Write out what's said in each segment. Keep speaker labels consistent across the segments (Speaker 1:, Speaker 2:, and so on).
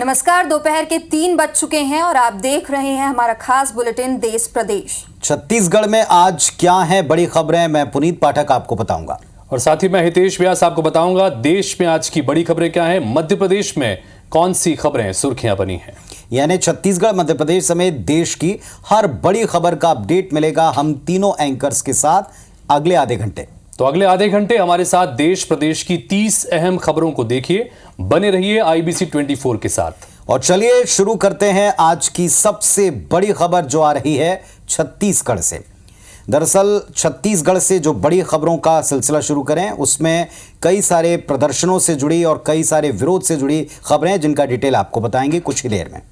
Speaker 1: नमस्कार, दोपहर के 3 बज चुके हैं और आप देख रहे हैं हमारा खास बुलेटिन देश प्रदेश।
Speaker 2: छत्तीसगढ़ में आज क्या है बड़ी खबरें, मैं पुनीत पाठक आपको बताऊंगा
Speaker 3: और साथ ही मैं हितेश व्यास आपको बताऊंगा देश में आज की बड़ी खबरें क्या हैं, मध्य प्रदेश में कौन सी खबरें सुर्खियां बनी हैं।
Speaker 2: यानी छत्तीसगढ़, मध्य प्रदेश समेत देश की हर बड़ी खबर का अपडेट मिलेगा हम तीनों एंकर्स के साथ अगले आधे घंटे।
Speaker 3: तो अगले आधे घंटे हमारे साथ देश प्रदेश की 30 अहम खबरों को देखिए, बने रहिए IBC 24 के साथ।
Speaker 2: और चलिए शुरू करते हैं आज की सबसे बड़ी खबर जो आ रही है छत्तीसगढ़ से। दरअसल छत्तीसगढ़ से जो बड़ी खबरों का सिलसिला शुरू करें उसमें कई सारे प्रदर्शनों से जुड़ी और कई सारे विरोध से जुड़ी खबरें जिनका डिटेल आपको बताएंगे कुछ ही देर में।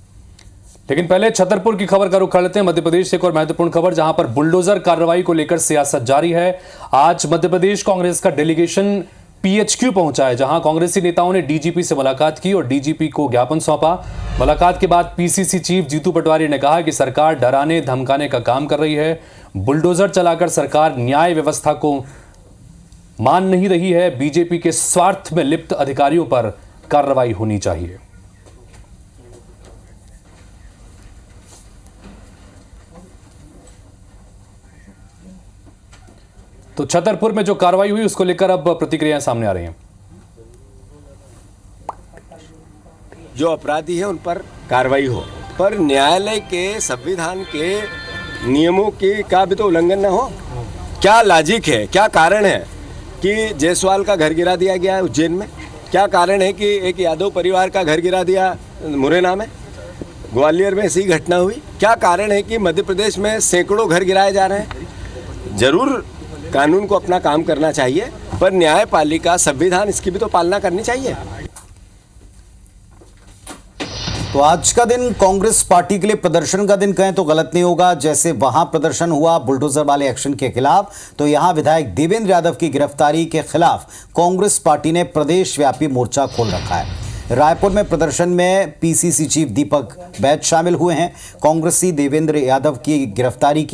Speaker 3: लेकिन पहले छतरपुर की खबर का रुख कर लेते हैं। मध्य प्रदेश से एक और महत्वपूर्ण खबर जहां पर बुलडोजर कार्रवाई को लेकर सियासत जारी है। आज मध्य प्रदेश कांग्रेस का डेलीगेशन PHQ पहुंचा है, जहां कांग्रेसी नेताओं ने DGP से मुलाकात की और DGP को ज्ञापन सौंपा। मुलाकात के बाद PCC चीफ जीतू पटवारी ने कहा कि सरकार डराने धमकाने का काम कर रही है, बुलडोजर चलाकर सरकार न्याय व्यवस्था को मान नहीं रही है, बीजेपी के स्वार्थ में लिप्त अधिकारियों पर कार्रवाई होनी चाहिए। तो छतरपुर में जो कार्रवाई हुई उसको लेकर अब प्रतिक्रियाएं सामने आ रही हैं।
Speaker 4: जो अपराधी है उन पर कार्रवाई हो, पर न्यायालय के संविधान के नियमों की का भी तो उल्लंघन न हो। क्या लॉजिक है, क्या कारण है कि जायसवाल का घर गिरा दिया गया है उज्जैन में? क्या कारण है कि एक यादव परिवार का घर गिरा दिया मुरैना में? ग्वालियर में ऐसी घटना हुई। क्या कारण है कि मध्य प्रदेश में सैकड़ों घर गिराए जा रहे हैं? जरूर कानून को अपना काम करना चाहिए, पर न्यायपालिका संविधान इसकी भी तो पालना करनी चाहिए।
Speaker 2: तो आज का दिन कांग्रेस पार्टी के लिए प्रदर्शन का दिन कहें तो गलत नहीं होगा। जैसे वहां प्रदर्शन हुआ बुलडोजर वाले एक्शन के खिलाफ, तो यहां विधायक देवेंद्र यादव की गिरफ्तारी के खिलाफ कांग्रेस पार्टी ने प्रदेश व्यापी मोर्चा खोल रखा है। रायपुर में प्रदर्शन में PCC चीफ दीपक बैच शामिल हुए हैं। कांग्रेसी देवेंद्र यादव की गिरफ्तारी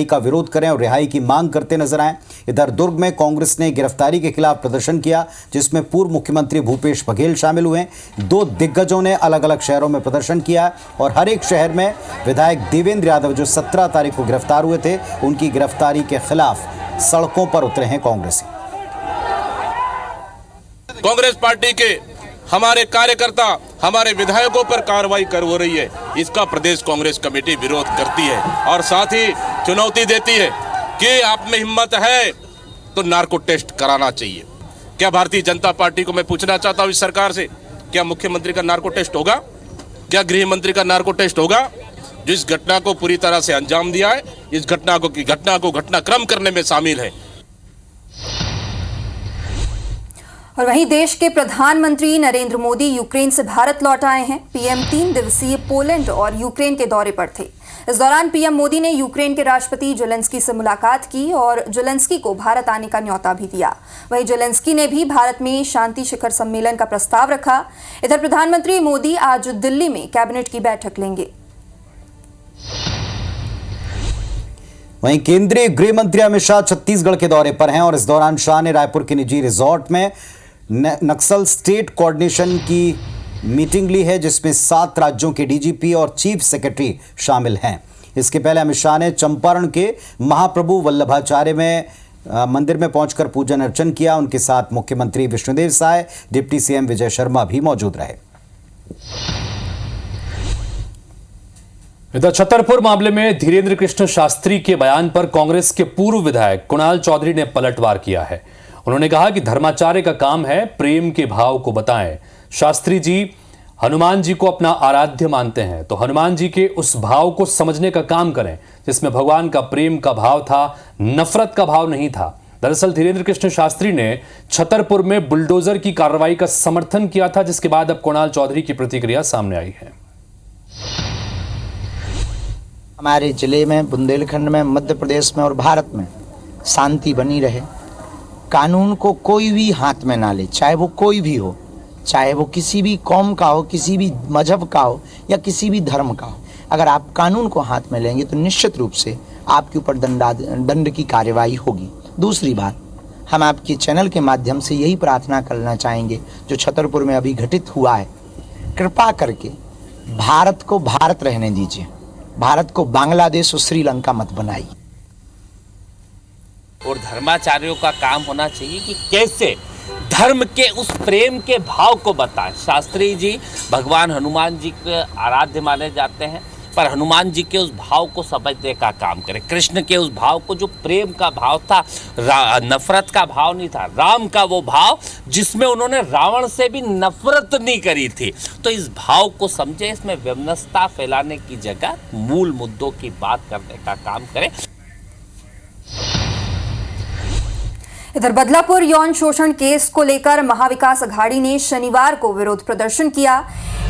Speaker 2: का विरोध करें और रिहाई की मांग करते नजर आए। इधर दुर्ग में कांग्रेस ने गिरफ्तारी के खिलाफ प्रदर्शन किया, जिसमें पूर्व मुख्यमंत्री भूपेश बघेल शामिल हुए। 2 दिग्गजों ने अलग अलग शहरों में प्रदर्शन किया और हर एक शहर में विधायक देवेंद्र यादव जो 17 तारीख को गिरफ्तार हुए थे, उनकी गिरफ्तारी के खिलाफ सड़कों पर उतरे हैं कांग्रेसी।
Speaker 5: कांग्रेस पार्टी के हमारे कार्यकर्ता, हमारे विधायकों पर कार्रवाई हो रही है, इसका प्रदेश कांग्रेस कमेटी विरोध करती है और साथ ही चुनौती देती है कि आप में हिम्मत है तो नार्को टेस्ट कराना चाहिए। क्या भारतीय जनता पार्टी को मैं पूछना चाहता हूं इस सरकार से, क्या मुख्यमंत्री का नार्को टेस्ट होगा? क्या गृह मंत्री का नार्को टेस्ट होगा? जिस घटना को पूरी तरह से अंजाम दिया है, इस घटना को घटनाक्रम करने में शामिल है।
Speaker 1: और वहीं देश के प्रधानमंत्री नरेंद्र मोदी यूक्रेन से भारत लौट आए हैं। PM 3 दिवसीय पोलैंड और यूक्रेन के दौरे पर थे। इस दौरान PM मोदी ने यूक्रेन के राष्ट्रपति जेलेंस्की से मुलाकात की और जेलेंस्की को भारत आने का न्योता भी दिया। वहीं जेलेंस्की ने भी भारत में शांति शिखर सम्मेलन का प्रस्ताव रखा। इधर प्रधानमंत्री मोदी आज दिल्ली में कैबिनेट की बैठक लेंगे।
Speaker 2: वहीं केंद्रीय गृह मंत्री अमित शाह छत्तीसगढ़ के दौरे पर हैं और इस दौरान शाह ने रायपुर के निजी रिजॉर्ट में नक्सल स्टेट कोऑर्डिनेशन की मीटिंग ली है, जिसमें 7 राज्यों के DGP और चीफ सेक्रेटरी शामिल हैं। इसके पहले अमित शाह ने चंपारण के महाप्रभु वल्लभाचार्य में मंदिर में पहुंचकर पूजन अर्चन किया। उनके साथ मुख्यमंत्री विष्णुदेव साय, डिप्टी CM विजय शर्मा भी मौजूद रहे।
Speaker 3: इधर छतरपुर मामले में धीरेन्द्र कृष्ण शास्त्री के बयान पर कांग्रेस के पूर्व विधायक कुणाल चौधरी ने पलटवार किया है। उन्होंने कहा कि धर्माचार्य का काम है प्रेम के भाव को बताएं। शास्त्री जी हनुमान जी को अपना आराध्य मानते हैं, तो हनुमान जी के उस भाव को समझने का काम करें जिसमें भगवान का प्रेम का भाव था, नफरत का भाव नहीं था। दरअसल धीरेन्द्र कृष्ण शास्त्री ने छतरपुर में बुलडोजर की कार्रवाई का समर्थन किया था, जिसके बाद अब कुणाल चौधरी की प्रतिक्रिया सामने आई है।
Speaker 6: हमारे जिले में, बुंदेलखंड में, मध्य प्रदेश में और भारत में शांति बनी रहे। कानून को कोई भी हाथ में ना ले, चाहे वो कोई भी हो, चाहे वो किसी भी कौम का हो, किसी भी मजहब का हो या किसी भी धर्म का हो। अगर आप कानून को हाथ में लेंगे तो निश्चित रूप से आपके ऊपर दंड की कार्यवाही होगी। दूसरी बात, हम आपके चैनल के माध्यम से यही प्रार्थना करना चाहेंगे जो छतरपुर में अभी घटित हुआ है, कृपा करके भारत को भारत रहने दीजिए, भारत को बांग्लादेश और श्रीलंका मत बनाइए।
Speaker 7: और धर्माचार्यों का काम होना चाहिए कि कैसे धर्म के उस प्रेम के भाव को बताएं। शास्त्री जी भगवान हनुमान जी के आराध्य माने जाते हैं, पर हनुमान जी के उस भाव को समझने का काम करें। कृष्ण के उस भाव को जो प्रेम का भाव था, नफरत का भाव नहीं था, राम का वो भाव जिसमें उन्होंने रावण से भी नफरत नहीं करी थी, तो इस भाव को समझे। इसमें विमनस्ता फैलाने की जगह मूल मुद्दों की बात करने का काम करें।
Speaker 1: इधर बदलापुर यौन शोषण केस को लेकर महाविकास अघाड़ी ने शनिवार को विरोध प्रदर्शन किया।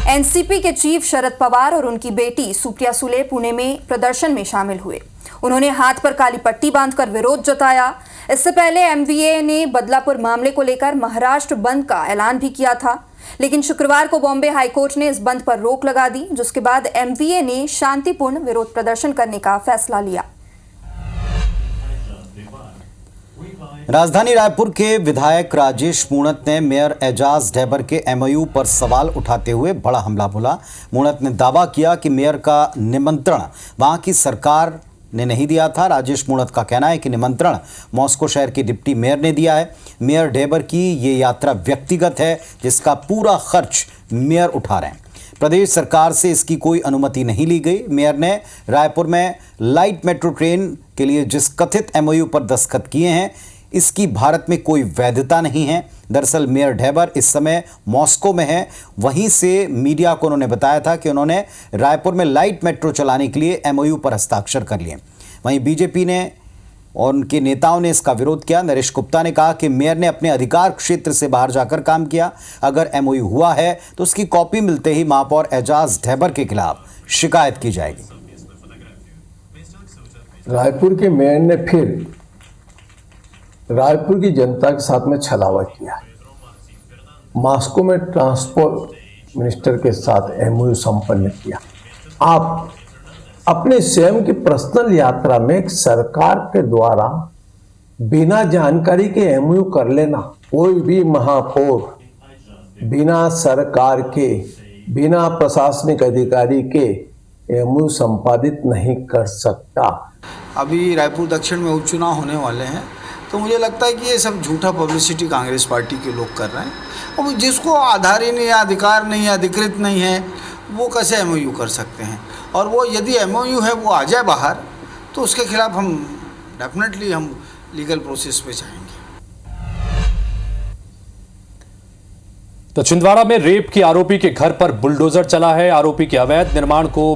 Speaker 1: एनसीपी के चीफ शरद पवार और उनकी बेटी सुप्रिया सुले पुणे में प्रदर्शन में शामिल हुए। उन्होंने हाथ पर काली पट्टी बांधकर विरोध जताया। इससे पहले एमवीए ने बदलापुर मामले को लेकर महाराष्ट्र बंद का ऐलान भी किया था, लेकिन शुक्रवार को बॉम्बे हाईकोर्ट ने इस बंद पर रोक लगा दी, जिसके बाद एमवीए ने शांतिपूर्ण विरोध प्रदर्शन करने का फैसला लिया।
Speaker 2: राजधानी रायपुर के विधायक राजेश मूणत ने मेयर एजाज ढेबर के एमओयू पर सवाल उठाते हुए बड़ा हमला बोला। मूणत ने दावा किया कि मेयर का निमंत्रण वहां की सरकार ने नहीं दिया था। राजेश मूणत का कहना है कि निमंत्रण मॉस्को शहर के डिप्टी मेयर ने दिया है। मेयर ढेबर की ये यात्रा व्यक्तिगत है, जिसका पूरा खर्च मेयर उठा रहे हैं। प्रदेश सरकार से इसकी कोई अनुमति नहीं ली गई। मेयर ने रायपुर में लाइट मेट्रो ट्रेन के लिए जिस कथित एमओयू पर दस्तखत किए हैं, इसकी भारत में कोई वैधता नहीं है। दरअसल मेयर ढेबर इस समय मॉस्को में है। वहीं से मीडिया को उन्होंने बताया था कि उन्होंने रायपुर में लाइट मेट्रो चलाने के लिए एमओयू पर हस्ताक्षर कर लिए। वहीं बीजेपी ने और उनके नेताओं ने इसका विरोध किया। नरेश गुप्ता ने कहा कि मेयर ने अपने अधिकार क्षेत्र से बाहर जाकर काम किया। अगर एमओयू हुआ है तो उसकी कॉपी मिलते ही महापौर एजाज ढेबर के खिलाफ शिकायत की जाएगी।
Speaker 8: रायपुर के मेयर ने फिर रायपुर की जनता के साथ में छलावा किया। मॉस्को में ट्रांसपोर्ट मिनिस्टर के साथ एमओयू संपन्न किया। आप अपने स्वयं की पर्सनल यात्रा में सरकार के द्वारा बिना जानकारी के एमओयू कर लेना, कोई भी महापौर बिना सरकार के, बिना प्रशासनिक अधिकारी के एमओयू संपादित नहीं कर सकता।
Speaker 9: अभी रायपुर दक्षिण में उपचुनाव होने वाले हैं, तो मुझे लगता है कि ये सब झूठा पब्लिसिटी कांग्रेस पार्टी के लोग कर रहे हैं। और जिसको आधार ही नहीं है, अधिकार नहीं है, अधिकृत नहीं है, वो कैसे एमओयू कर सकते हैं? और वो यदि एमओयू है वो आ जाए बाहर, तो उसके खिलाफ हम डेफिनेटली हम लीगल प्रोसेस पे जाएंगे।
Speaker 3: तो छिंदवाड़ा में रेप के आरोपी के घर पर बुलडोजर चला है। आरोपी के अवैध निर्माण को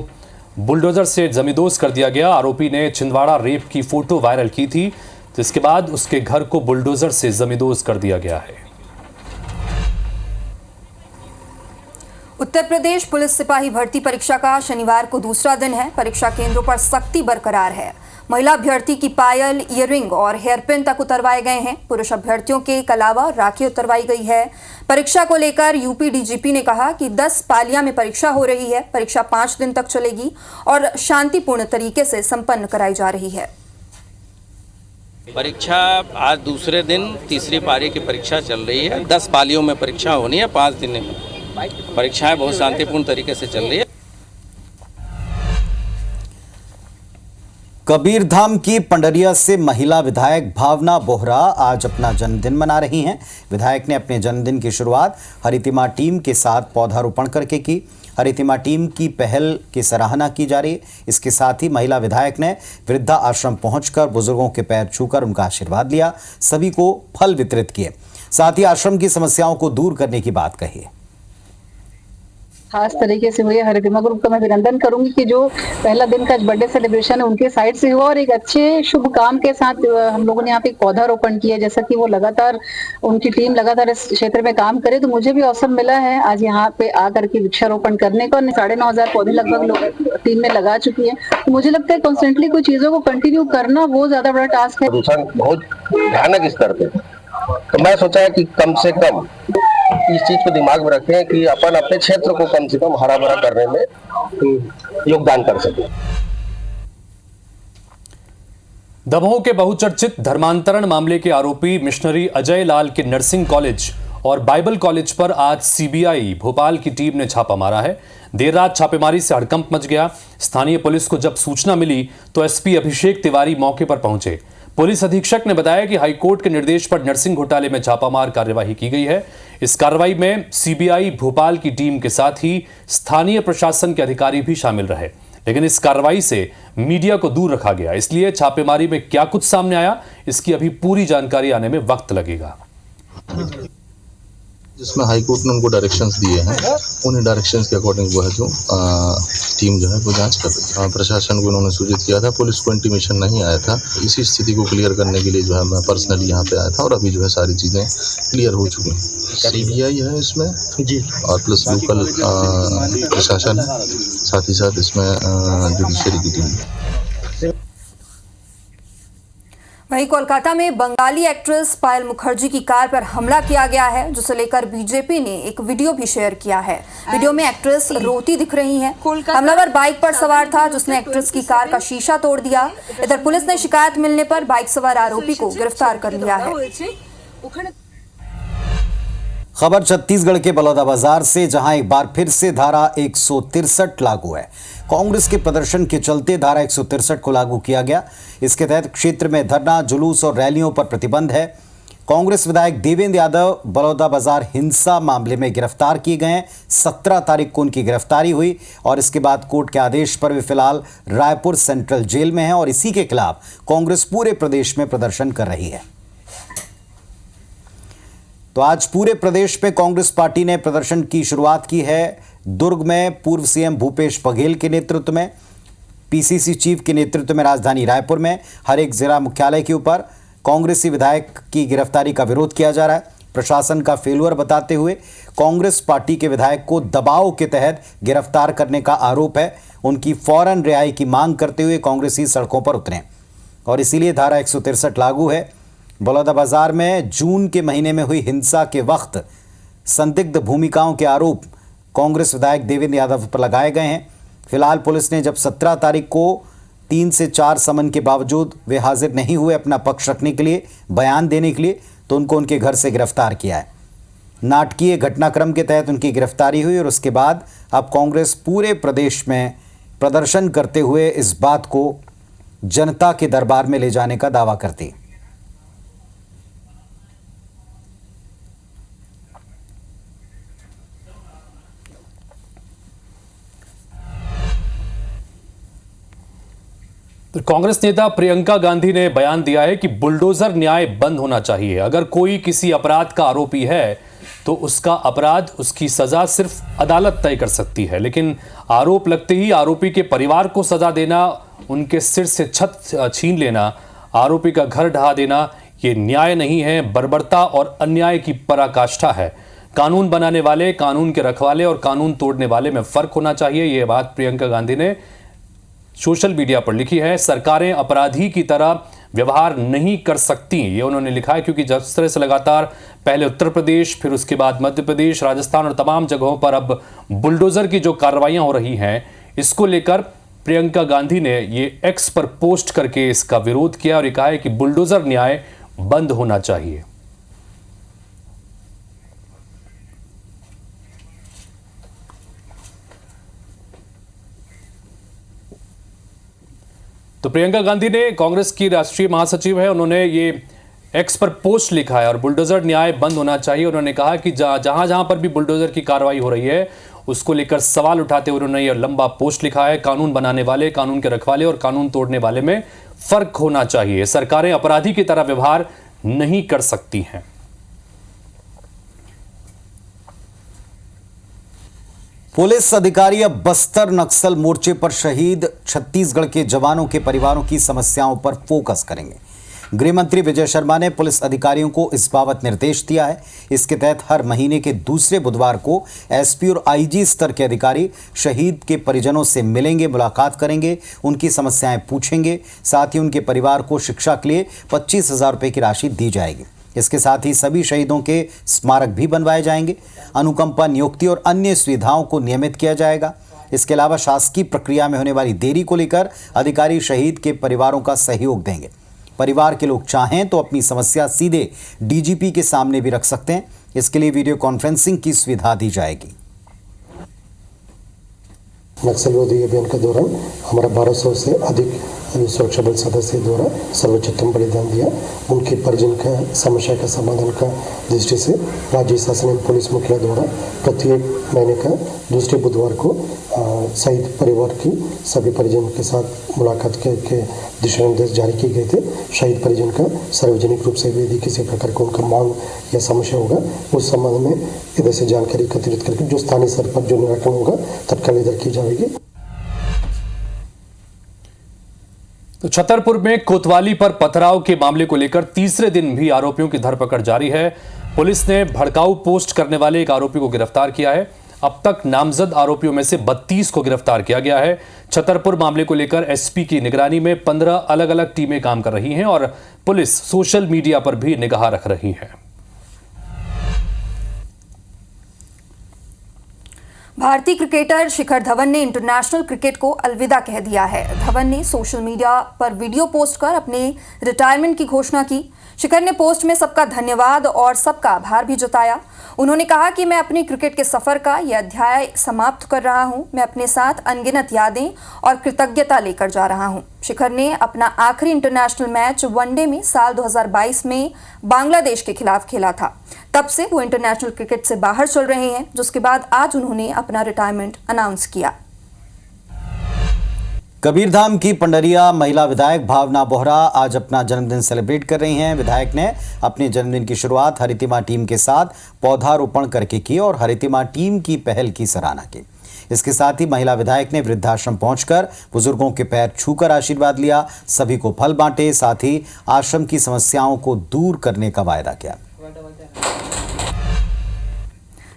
Speaker 3: बुलडोजर से जमींदोज कर दिया गया। आरोपी ने छिंदवाड़ा रेप की फोटो वायरल की थी, जिसके बाद उसके घर को बुलडोजर से जमींदोज कर दिया गया है।
Speaker 1: उत्तर प्रदेश पुलिस सिपाही भर्ती परीक्षा का शनिवार को दूसरा दिन है। परीक्षा केंद्रों पर सख्ती बरकरार है। महिला अभ्यर्थी की पायल, ईयररिंग और हेयरपिन तक उतरवाए गए हैं। पुरुष अभ्यर्थियों के अलावा राखी उतरवाई गई है। परीक्षा को लेकर यूपी डीजीपी ने कहा कि 10 पालियां में परीक्षा हो रही है। परीक्षा 5 दिन तक चलेगी और शांतिपूर्ण तरीके से संपन्न कराई जा रही है।
Speaker 7: परीक्षा आज दूसरे दिन तीसरी पारी की परीक्षा चल रही है। 10 पालियों में परीक्षा होनी है। 5 दिन में परीक्षाएं बहुत शांतिपूर्ण तरीके से चल रही है।
Speaker 2: कबीरधाम की पंडरिया से महिला विधायक भावना बोहरा आज अपना जन्मदिन मना रही हैं। विधायक ने अपने जन्मदिन की शुरुआत हरितिमा टीम के साथ पौधारोपण करके की। हरितिमा टीम की पहल की सराहना की जा रही है। इसके साथ ही महिला विधायक ने वृद्धा आश्रम पहुंचकर बुजुर्गों के पैर छूकर उनका आशीर्वाद लिया। सभी को फल वितरित किए। साथ ही आश्रम की समस्याओं को दूर करने की बात कही।
Speaker 10: खास तरीके से हुए हरितिमा ग्रुप का मैं अभिनंदन करूंगी कि जो पहला दिन का बर्थडे सेलिब्रेशन है उनके साइड से हुआ और एक अच्छे शुभ काम के साथ हम लोगों ने यहाँ पे पौधारोपण किया। जैसा कि वो लगातार उनकी टीम लगातार इस क्षेत्र में काम करे, तो मुझे भी अवसर मिला है आज यहाँ पे आकर के वृक्षारोपण करने का। 9,500 पौधे लगभग लोग टीम में लगा चुकी है। तो मुझे लगता है कॉन्स्टेंटली कोई चीजों को कंटिन्यू करना वो ज्यादा बड़ा टास्क है।
Speaker 11: प्रदूषण बहुत भयानक स्तर पे, तो मैं सोचा है कि कम से कम इस चीज को दिमाग में रखें कि अपन अपने क्षेत्र को कम से कम हरा भरा करने में योगदान कर सके।
Speaker 3: दमोह के बहुचर्चित धर्मांतरण मामले के आरोपी मिशनरी अजय लाल के नर्सिंग कॉलेज और बाइबल कॉलेज पर आज सीबीआई भोपाल की टीम ने छापा मारा है। देर रात छापेमारी से हड़कंप मच गया। स्थानीय पुलिस को जब सूचना मिली तो एसपी अभिषेक तिवारी मौके पर पहुंचे। पुलिस अधीक्षक ने बताया कि हाईकोर्ट के निर्देश पर नर्सिंग घोटाले में छापामार कार्यवाही की गई है। इस कार्रवाई में सीबीआई भोपाल की टीम के साथ ही स्थानीय प्रशासन के अधिकारी भी शामिल रहे, लेकिन इस कार्रवाई से मीडिया को दूर रखा गया। इसलिए छापेमारी में क्या कुछ सामने आया, इसकी अभी पूरी जानकारी आने में वक्त लगेगा।
Speaker 12: जिसमें हाईकोर्ट ने उनको डायरेक्शंस दिए हैं, उन्हीं डायरेक्शंस के अकॉर्डिंग वो है जो टीम जो है वो जांच कर रही है। प्रशासन को उन्होंने सूचित किया था, पुलिस को इंटीमेशन नहीं आया था। इसी स्थिति को क्लियर करने के लिए जो है मैं पर्सनली यहाँ पे आया था और अभी जो है सारी चीज़ें क्लियर हो चुकी हैं। सीबीआई है इसमें जी, और प्लस लोकल प्रशासन है, साथ ही साथ इसमें जुडिशरी की टीम है।
Speaker 1: वहीं कोलकाता में बंगाली एक्ट्रेस पायल मुखर्जी की कार पर हमला किया गया है, जिसे लेकर बीजेपी ने एक वीडियो भी शेयर किया है। वीडियो में एक्ट्रेस रोती दिख रही हैं। हमलावर बाइक पर सवार था, जिसने एक्ट्रेस की कार का शीशा तोड़ दिया। इधर पुलिस ने शिकायत मिलने पर बाइक सवार आरोपी को गिरफ्तार कर लिया है।
Speaker 2: खबर छत्तीसगढ़ के बलौदाबाजार से, जहां एक बार फिर से धारा 163 लागू है। कांग्रेस के प्रदर्शन के चलते धारा 163 को लागू किया गया। इसके तहत क्षेत्र में धरना, जुलूस और रैलियों पर प्रतिबंध है। कांग्रेस विधायक देवेंद्र यादव बलौदाबाजार हिंसा मामले में गिरफ्तार किए गए हैं। 17 तारीख को उनकी गिरफ्तारी हुई और इसके बाद कोर्ट के आदेश पर वे फिलहाल रायपुर सेंट्रल जेल में हैं और इसी के खिलाफ कांग्रेस पूरे प्रदेश में प्रदर्शन कर रही है। तो आज पूरे प्रदेश में कांग्रेस पार्टी ने प्रदर्शन की शुरुआत की है। दुर्ग में पूर्व सीएम भूपेश बघेल के नेतृत्व में, पीसीसी चीफ के नेतृत्व में राजधानी रायपुर में हर एक जिला मुख्यालय के ऊपर कांग्रेसी विधायक की गिरफ्तारी का विरोध किया जा रहा है। प्रशासन का फेलुअर बताते हुए कांग्रेस पार्टी के विधायक को दबाव के तहत गिरफ्तार करने का आरोप है। उनकी फौरन रिहाई की मांग करते हुए कांग्रेसी सड़कों पर उतरे और इसीलिए धारा 163 लागू है। बलौदाबाजार में जून के महीने में हुई हिंसा के वक्त संदिग्ध भूमिकाओं के आरोप कांग्रेस विधायक देवेंद्र यादव पर लगाए गए हैं। फिलहाल पुलिस ने जब 17 तारीख को 3 से 4 समन के बावजूद वे हाजिर नहीं हुए अपना पक्ष रखने के लिए, बयान देने के लिए, तो उनको उनके घर से गिरफ्तार किया है। नाटकीय घटनाक्रम के तहत उनकी गिरफ्तारी हुई और उसके बाद अब कांग्रेस पूरे प्रदेश में प्रदर्शन करते हुए इस बात को जनता के दरबार में ले जाने का दावा करती है।
Speaker 3: तो कांग्रेस नेता प्रियंका गांधी ने बयान दिया है कि बुलडोजर न्याय बंद होना चाहिए। अगर कोई किसी अपराध का आरोपी है तो उसका अपराध, उसकी सजा सिर्फ अदालत तय कर सकती है, लेकिन आरोप लगते ही आरोपी के परिवार को सजा देना, उनके सिर से छत छीन लेना, आरोपी का घर ढहा देना, ये न्याय नहीं है, बर्बरता और अन्याय की पराकाष्ठा है। कानून बनाने वाले, कानून के रखवाले और कानून तोड़ने वाले में फर्क होना चाहिए। ये बात प्रियंका गांधी ने सोशल मीडिया पर लिखी है। सरकारें अपराधी की तरह व्यवहार नहीं कर सकती, ये उन्होंने लिखा है, क्योंकि जिस तरह से लगातार पहले उत्तर प्रदेश, फिर उसके बाद मध्य प्रदेश, राजस्थान और तमाम जगहों पर अब बुलडोजर की जो कार्रवाइयां हो रही हैं, इसको लेकर प्रियंका गांधी ने ये एक्स पर पोस्ट करके इसका विरोध किया और ये कहा है कि बुलडोजर न्याय बंद होना चाहिए। तो प्रियंका गांधी ने, कांग्रेस की राष्ट्रीय महासचिव है, उन्होंने ये एक्स पर पोस्ट लिखा है और बुलडोजर न्याय बंद होना चाहिए। उन्होंने कहा कि जहां जहां पर भी बुलडोजर की कार्रवाई हो रही है उसको लेकर सवाल उठाते हुए उन्होंने ये लंबा पोस्ट लिखा है। कानून बनाने वाले, कानून के रखवाले और कानून तोड़ने वाले में फर्क होना चाहिए। सरकारें अपराधी की तरह व्यवहार नहीं कर सकती हैं।
Speaker 2: पुलिस अधिकारी अब बस्तर नक्सल मोर्चे पर शहीद छत्तीसगढ़ के जवानों के परिवारों की समस्याओं पर फोकस करेंगे। गृह मंत्री विजय शर्मा ने पुलिस अधिकारियों को इस बाबत निर्देश दिया है। इसके तहत हर महीने के दूसरे बुधवार को एसपी और आईजी स्तर के अधिकारी शहीद के परिजनों से मिलेंगे, मुलाकात करेंगे, उनकी समस्याएं पूछेंगे। साथ ही उनके परिवार को शिक्षा के लिए 25,000 रुपये की राशि दी जाएगी। इसके साथ ही सभी शहीदों के स्मारक भी बनवाए जाएंगे। अनुकंपा नियुक्ति और अन्य सुविधाओं को नियमित किया जाएगा। इसके अलावा शासकीय प्रक्रिया में होने वाली देरी को लेकर अधिकारी शहीद के परिवारों का सहयोग देंगे। परिवार के लोग चाहें तो अपनी समस्या सीधे डीजीपी के सामने भी रख सकते हैं। इसके लिए वीडियो कॉन्फ्रेंसिंग की सुविधा दी जाएगी।
Speaker 13: नक्सल विरोधी अभियान के दौरान हमारा 1200 से अधिक सुरक्षा बल सदस्य द्वारा सर्वोच्चतम बलिदान दिया। उनके परिजन का समस्या का समाधान का दृष्टि से राज्य शासन एवं पुलिस मुख्यालय द्वारा प्रत्येक महीने का दूसरे बुधवार को शहीद परिवार की सभी परिजन के साथ मुलाकात के दिशा निर्देश जारी किए गए थे। शहीद परिजन का सार्वजनिक रूप से यदि किसी प्रकार का उनका मांग या समस्या होगा उस संबंध में इधर से जानकारी एकत्रित करके जो स्थानीय स्तर पर जो निराकरण होगा तत्काल इधर की जाएगी।
Speaker 3: तो छतरपुर में कोतवाली पर पथराव के मामले को लेकर तीसरे दिन भी आरोपियों की धरपकड़ जारी है। पुलिस ने भड़काऊ पोस्ट करने वाले एक आरोपी को गिरफ्तार किया है। अब तक नामजद आरोपियों में से 32 को गिरफ्तार किया गया है। छतरपुर मामले को लेकर एसपी की निगरानी में 15 अलग अलग टीमें काम कर रही हैं और पुलिस सोशल मीडिया पर भी निगाह रख रही है।
Speaker 1: भारतीय क्रिकेटर शिखर धवन ने इंटरनेशनल क्रिकेट को अलविदा कह दिया है। धवन ने सोशल मीडिया पर वीडियो पोस्ट कर अपने रिटायरमेंट की घोषणा की। शिखर ने पोस्ट में सबका धन्यवाद और सबका आभार भी जताया। उन्होंने कहा कि मैं अपने क्रिकेट के सफर का यह अध्याय समाप्त कर रहा हूं। मैं अपने साथ अनगिनत यादें और कृतज्ञता लेकर जा रहा हूं। शिखर ने अपना आखिरी इंटरनेशनल मैच वनडे में साल 2022 में बांग्लादेश के खिलाफ खेला था। तब से वो इंटरनेशनल क्रिकेट से बाहर चल रहे हैं, जिसके बाद आज उन्होंने अपना रिटायरमेंट अनाउंस किया।
Speaker 2: कबीरधाम की पंडरिया महिला विधायक भावना बोहरा आज अपना जन्मदिन सेलिब्रेट कर रही हैं। विधायक ने अपने जन्मदिन की शुरुआत हरितिमा टीम के साथ पौधारोपण करके की और हरितिमा टीम की पहल की सराहना की। इसके साथ ही महिला विधायक ने वृद्धाश्रम पहुंचकर बुजुर्गों के पैर छूकर आशीर्वाद लिया, सभी को फल बांटे, साथ ही आश्रम की समस्याओं को दूर करने का वायदा किया।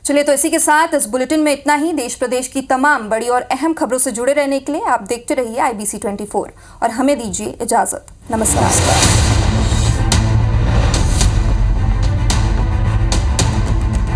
Speaker 1: चलिए, तो इसी के साथ इस बुलेटिन में इतना ही। देश प्रदेश की तमाम बड़ी और अहम खबरों से जुड़े रहने के लिए आप देखते रहिए IBC 24 और हमें दीजिए इजाजत। नमस्कार।